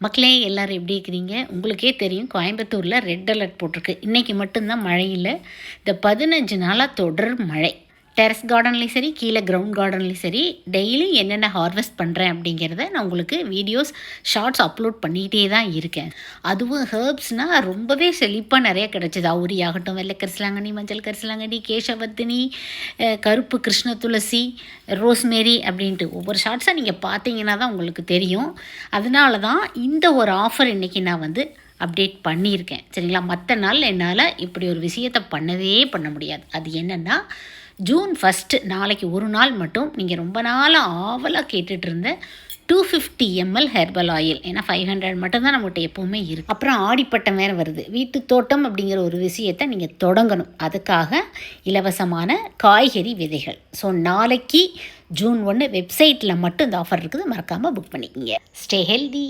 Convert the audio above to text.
மக்களே எல்லோரும் எப்படி இருக்கிறீங்க? உங்களுக்கே தெரியும், கோயம்புத்தூரில் ரெட் அலர்ட் போட்டிருக்கு. இன்றைக்கி மட்டும்தான் மழை இல்லை. இந்த 15 நாளாக தொடர் மழை. டெரஸ் கார்டன்லேயும் சரி, கீழே கிரவுண்ட் கார்டன்லேயும் சரி, டெய்லி என்னென்ன ஹார்வெஸ்ட் பண்ணுறேன் அப்படிங்கிறத நான் உங்களுக்கு வீடியோஸ் ஷார்ட்ஸ் அப்லோட் பண்ணிகிட்டே தான் இருக்கேன். அதுவும் ஹெர்ப்ஸ்னால் ரொம்பவே செழிப்பாக நிறைய கிடச்சிது. அவுரி ஆகட்டும், வெள்ளை கரிசலாங்கண்ணி, மஞ்சள் கரிசலாங்கண்ணி, கேசவர்த்தினி, கருப்பு கிருஷ்ண துளசி, ரோஸ்மேரி அப்படின்ட்டு ஒவ்வொரு ஷார்ட்ஸாக நீங்கள் பார்த்தீங்கன்னா தான் உங்களுக்கு தெரியும். அதனால தான் இந்த ஒரு ஆஃபர் இன்றைக்கி நான் அப்டேட் பண்ணியிருக்கேன். சரிங்களா? மற்ற நாள் என்னால் இப்படி ஒரு விஷயத்தை பண்ண முடியாது. அது என்னென்னா, ஜூன் 1 நாளைக்கு ஒரு நாள் மட்டும் நீங்கள் ரொம்ப நாளாக ஆவலாக கேட்டுட்டு இருந்த 250 ml ஹெர்பல் ஆயில். ஏன்னா 500 மட்டும்தான் நம்மகிட்ட எப்போவுமே இருக்குது. அப்புறம் ஆடிப்பட்டம் வேறு வருது. வீட்டு தோட்டம் அப்படிங்கிற ஒரு விஷயத்தை நீங்கள் தொடங்கணும். அதுக்காக இலவசமான காய்கறி விதைகள். ஸோ நாளைக்கு ஜூன் 1 வெப்சைட்டில் மட்டும் இந்த ஆஃபர் இருக்குது. மறக்காமல் புக் பண்ணிக்கோங்க. Stay healthy.